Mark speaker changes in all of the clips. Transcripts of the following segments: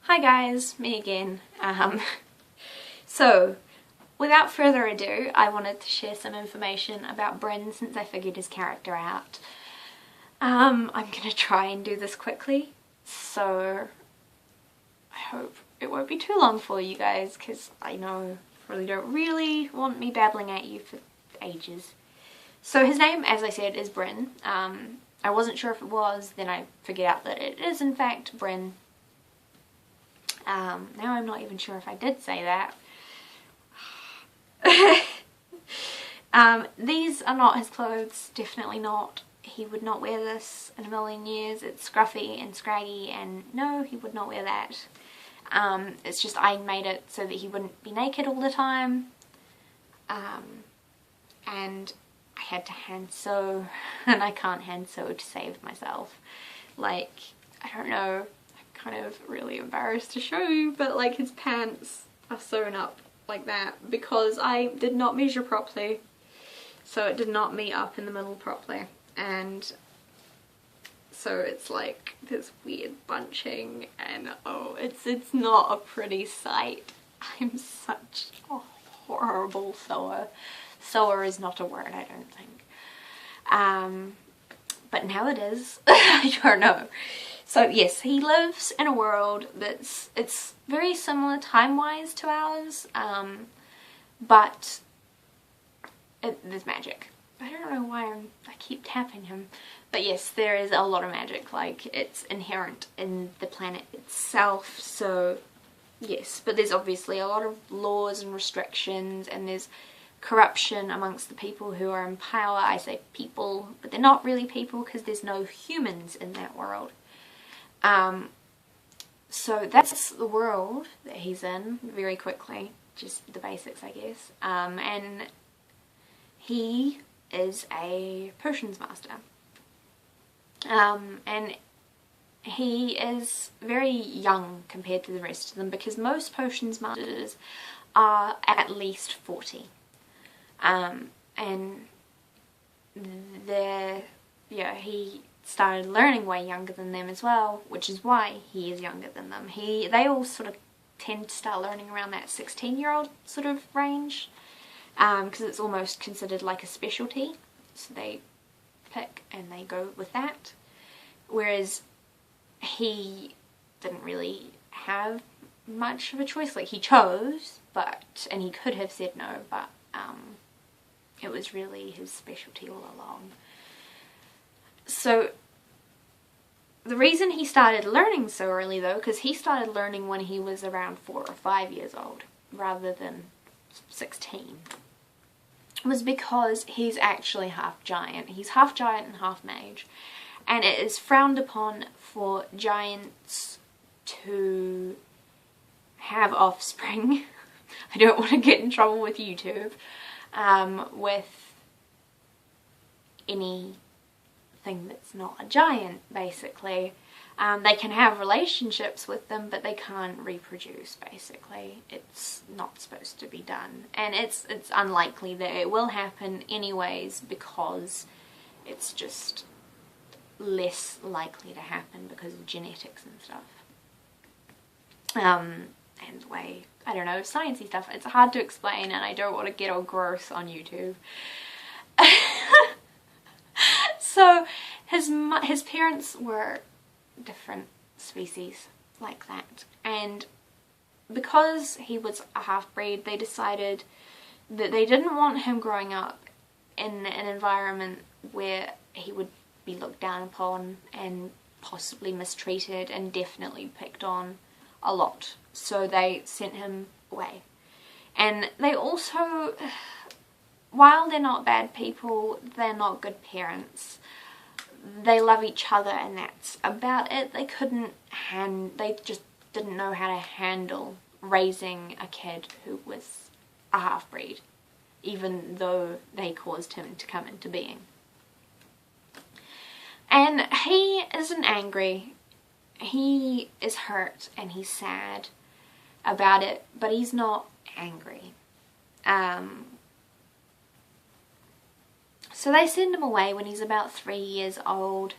Speaker 1: Hi guys, me again. So, without further ado, I wanted to share some information about Bryn since I figured his character out. I'm gonna try and do this quickly, so I hope it won't be too long for you guys, because I know you probably don't really want me babbling at you for ages. So his name, as I said, is Bryn. I wasn't sure if it was, then I figured out that it is in fact Bryn. Now I'm not even sure if I did say that. These are not his clothes, definitely not. He would not wear this in a million years. It's scruffy and scraggy, and no, he would not wear that. It's just I made it so that he wouldn't be naked all the time. And I had to hand sew, and I can't hand sew to save myself. Like, I don't know, kind of really embarrassed to show you, but like his pants are sewn up like that because I did not measure properly, so it did not meet up in the middle properly, and so it's like this weird bunching, and oh, it's not a pretty sight. I'm such a horrible sewer. Sewer is not a word, I don't think. But now it is. I don't know. So yes, he lives in a world it's very similar time-wise to ours, but there's magic. I don't know why I keep tapping him, but yes, there is a lot of magic. Like, it's inherent in the planet itself. So yes, but there's obviously a lot of laws and restrictions, and there's corruption amongst the people who are in power. I say people, but they're not really people because there's no humans in that world. So that's the world that he's in, very quickly, just the basics, I guess. And he is a potions master. And he is very young compared to the rest of them, because most potions masters are at least 40. And he started learning way younger than them as well, which is why he is younger than them. They all sort of tend to start learning around that 16-year-old sort of range, because it's almost considered like a specialty, so they pick and they go with that, whereas he didn't really have much of a choice. Like, he chose, and he could have said no, but it was really his specialty all along. So the reason he started learning so early, though, because he started learning when he was around 4 or 5 years old rather than 16, was because he's actually half giant. He's half giant and half mage, and it is frowned upon for giants to have offspring. I don't want to get in trouble with YouTube with anything that's not a giant, basically. They can have relationships with them, but they can't reproduce, basically. It's not supposed to be done, and it's unlikely that it will happen anyways, because it's just less likely to happen because of genetics and stuff. And the way, I don't know, sciencey stuff, it's hard to explain, and I don't want to get all gross on YouTube. So his parents were different species like that, and because he was a half-breed, they decided that they didn't want him growing up in an environment where he would be looked down upon and possibly mistreated and definitely picked on a lot. So they sent him away. And they also, while they're not bad people, they're not good parents. They love each other, and that's about it. They just didn't know how to handle raising a kid who was a half-breed, even though they caused him to come into being. And he isn't angry. He is hurt and he's sad about it, but he's not angry. So they send him away when he's about 3 years old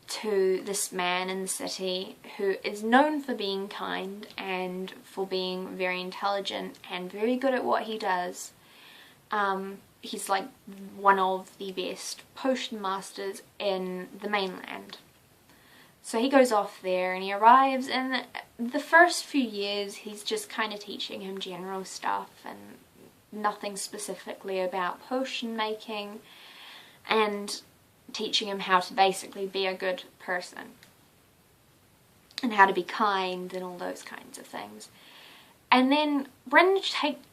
Speaker 1: to this man in the city who is known for being kind and for being very intelligent and very good at what he does. He's like one of the best potion masters in the mainland. So he goes off there and he arrives, and the first few years he's just kind of teaching him general stuff and nothing specifically about potion making, and teaching him how to basically be a good person and how to be kind and all those kinds of things. And then Bryn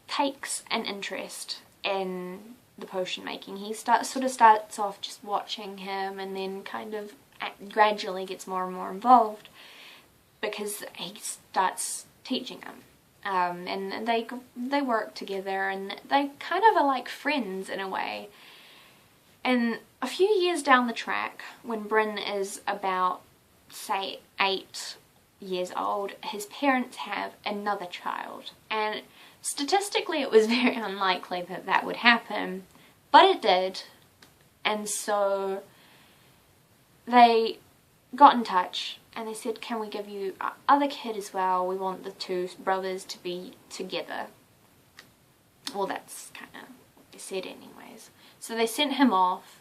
Speaker 1: takes an interest in the potion making. He starts off just watching him, and then kind of gradually gets more and more involved because he starts teaching him. And they work together, and they kind of are like friends in a way. And a few years down the track, when Bryn is about, say, 8 years old, his parents have another child. And statistically it was very unlikely that that would happen, but it did. And so they got in touch and they said, can we give you our other kid as well? We want the 2 brothers to be together. Well, that's kind of what they said anyways. So they sent him off,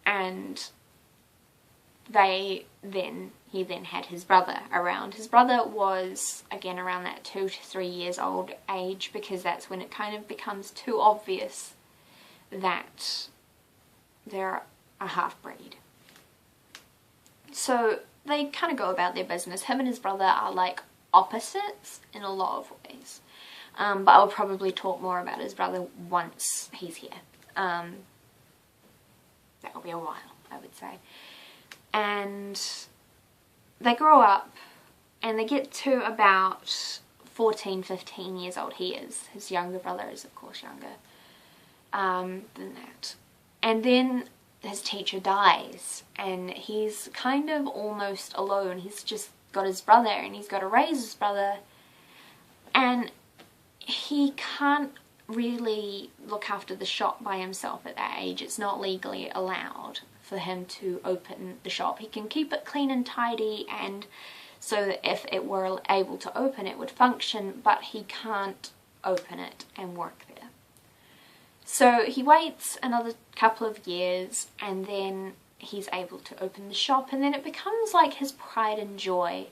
Speaker 1: and he then had his brother around. His brother was, again, around that 2 to 3 years old age, because that's when it kind of becomes too obvious that they're a half-breed. So they kind of go about their business. Him and his brother are like opposites in a lot of ways. But I'll probably talk more about his brother once he's here. That'll be a while, I would say. And they grow up and they get to about 14, 15 years old. He is. His younger brother is, of course, younger than that. And then his teacher dies and he's kind of almost alone. He's just got his brother and he's got to raise his brother, and he can't really look after the shop by himself at that age. It's not legally allowed for him to open the shop. He can keep it clean and tidy, and so that if it were able to open, it would function, but he can't open it and work there. So he waits another couple of years and then he's able to open the shop, and then it becomes like his pride and joy.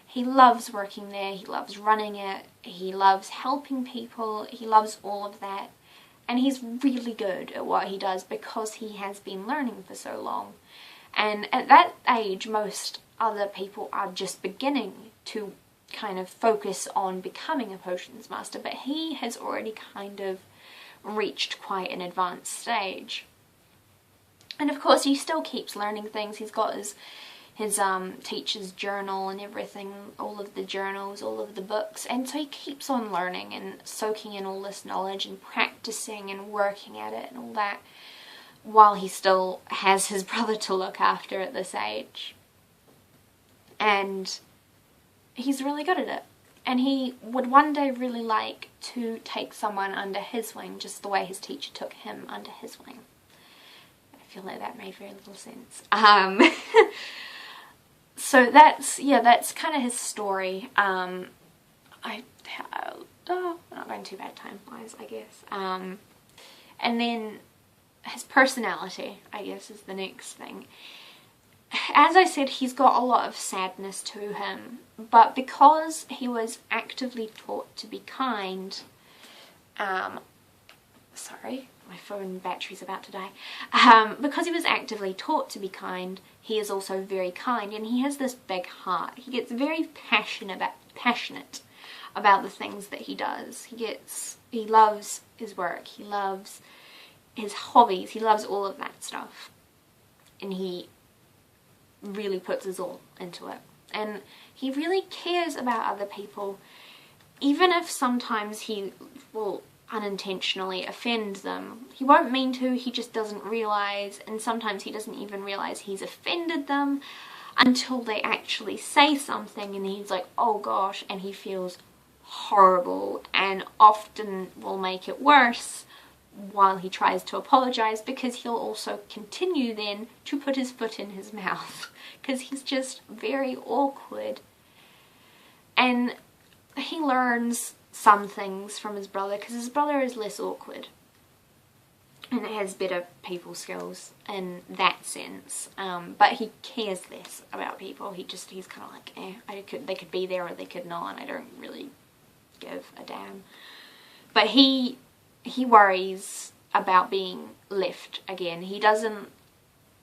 Speaker 1: He loves working there, he loves running it, he loves helping people, he loves all of that. And he's really good at what he does because he has been learning for so long. And at that age, most other people are just beginning to kind of focus on becoming a potions master, but he has already kind of reached quite an advanced stage. And of course he still keeps learning things. He's got his teacher's journal and everything, all of the journals, all of the books, and so he keeps on learning and soaking in all this knowledge and practicing and working at it and all that, while he still has his brother to look after at this age. And he's really good at it, and he would one day really like to take someone under his wing, just the way his teacher took him under his wing. I feel like that made very little sense. So that's kind of his story. I'm not going too bad time-wise, I guess. And then his personality, I guess, is the next thing. As I said, he's got a lot of sadness to him, but because he was actively taught to be kind, sorry, my phone battery's about to die. Because he was actively taught to be kind, he is also very kind, and he has this big heart. He gets very passionate about the things that he does. He loves his work, he loves his hobbies, he loves all of that stuff, and he really puts his all into it. And he really cares about other people, even if sometimes he will unintentionally offend them. He won't mean to, he just doesn't realise, and sometimes he doesn't even realise he's offended them until they actually say something, and he's like, oh gosh, and he feels horrible, and often will make it worse while he tries to apologise, because he'll also continue then to put his foot in his mouth because he's just very awkward. And he learns some things from his brother because his brother is less awkward and has better people skills in that sense, but he cares less about people. He's kind of like, they could be there or they could not, and I don't really give a damn. But he worries about being left again. He doesn't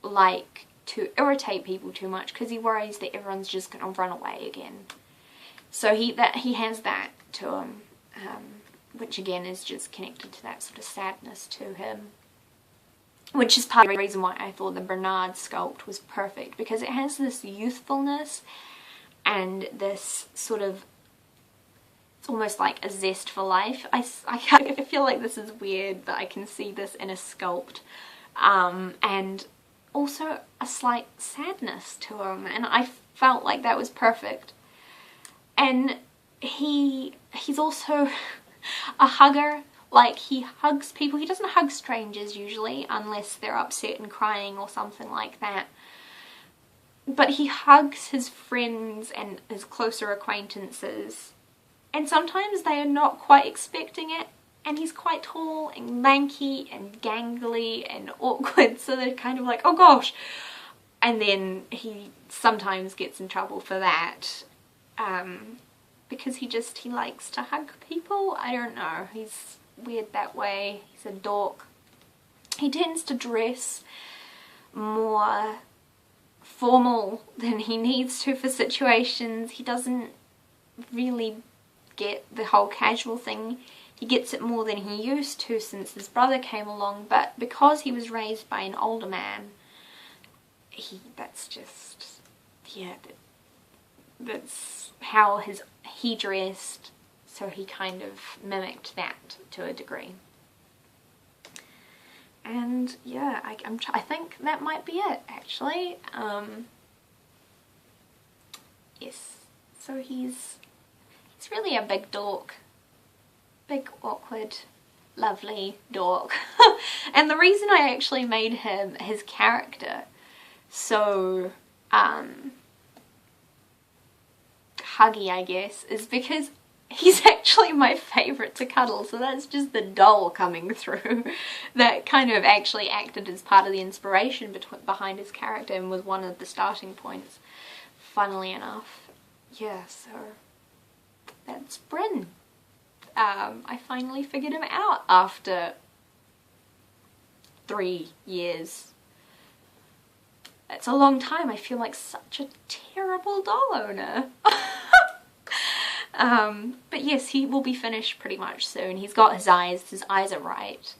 Speaker 1: like to irritate people too much because he worries that everyone's just going to run away again. So he has that to him, which again is just connected to that sort of sadness to him. Which is part of the reason why I thought the Bernard sculpt was perfect, because it has this youthfulness and this sort of, it's almost like a zest for life. I feel like this is weird that I can see this in a sculpt, and also a slight sadness to him, and I felt like that was perfect. And he's also a hugger. Like, he hugs people. He doesn't hug strangers usually unless they're upset and crying or something like that. But he hugs his friends and his closer acquaintances. And sometimes they are not quite expecting it. And he's quite tall and lanky and gangly and awkward. So they're kind of like, oh gosh. And then he sometimes gets in trouble for that. Because he likes to hug people. I don't know. He's weird that way. He's a dork. He tends to dress more formal than he needs to for situations. He doesn't really get the whole casual thing. He gets it more than he used to since his brother came along, but because he was raised by an older man, that's how he dressed. So he kind of mimicked that to a degree. And yeah, I think that might be it, actually. Yes, so he's really a big dork. Big, awkward, lovely dork. And the reason I actually made his character so huggy, I guess, is because he's actually my favourite to cuddle. So that's just the doll coming through that kind of actually acted as part of the inspiration behind his character and was one of the starting points, funnily enough. Yeah, so that's Bryn. I finally figured him out after 3 years. It's a long time. I feel like such a terrible doll owner. But yes, he will be finished pretty much soon. He's got his eyes are right.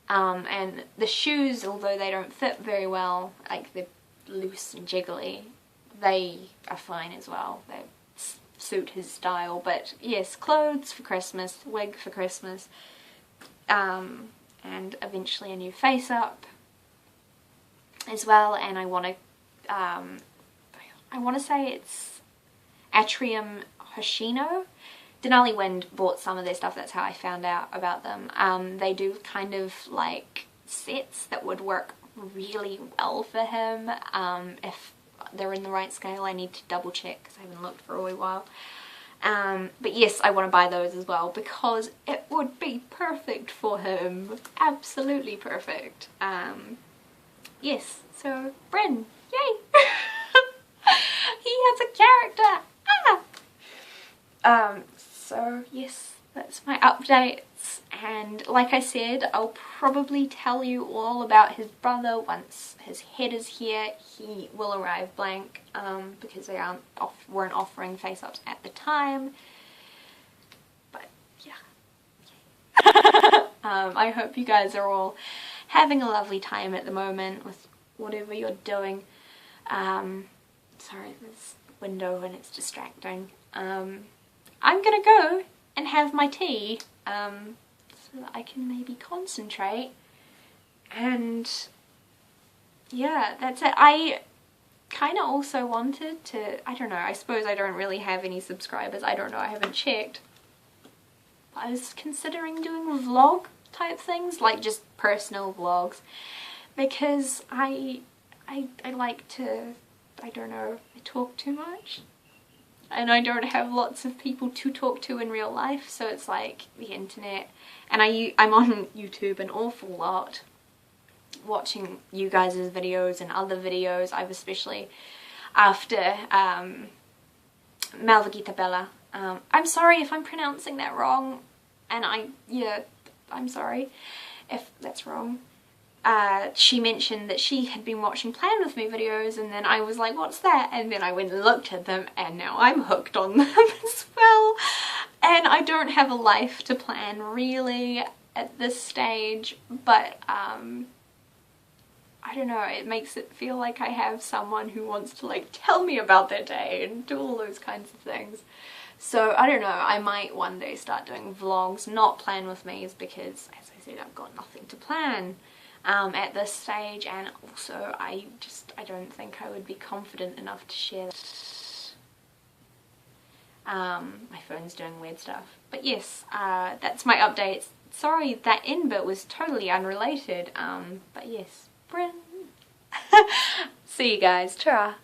Speaker 1: And the shoes, although they don't fit very well, like they're loose and jiggly, they are fine as well. They suit his style. But yes, clothes for Christmas, wig for Christmas, and eventually a new face up as well. And I want to say it's Atrium Hoshino. Denali Wind bought some of their stuff, that's how I found out about them. They do kind of like sets that would work really well for him. If they're in the right scale, I need to double check because I haven't looked for a wee while. But yes, I want to buy those as well because it would be perfect for him. Absolutely perfect. Yes, so Bryn, yay! He has a character! So yes, that's my updates, and like I said, I'll probably tell you all about his brother once his head is here. He will arrive blank, because they weren't offering face-ups at the time, but yeah. I hope you guys are all having a lovely time at the moment with whatever you're doing. Sorry, this window and it's distracting. I'm gonna go and have my tea, so that I can maybe concentrate, and yeah, that's it. I kind of also wanted to, I don't know, I suppose I don't really have any subscribers, I don't know, I haven't checked, but I was considering doing a vlog type things, like just personal vlogs, because I like to, I don't know, I talk too much. And I don't have lots of people to talk to in real life, so it's like the internet. And I'm on YouTube an awful lot, watching you guys' videos and other videos. I've especially, after Malvagita Bella, I'm sorry if I'm pronouncing that wrong, and I'm sorry if that's wrong. She mentioned that she had been watching Plan With Me videos, and then I was like, what's that? And then I went and looked at them, and now I'm hooked on them as well. And I don't have a life to plan really at this stage, but I don't know, it makes it feel like I have someone who wants to like tell me about their day and do all those kinds of things. So I don't know, I might one day start doing vlogs, not Plan With Me's, because as I said, I've got nothing to plan at this stage, and also I don't think I would be confident enough to share that. My phone's doing weird stuff. But yes, that's my updates. Sorry, that end bit was totally unrelated, but yes, Bryn. See you guys, ta-ra.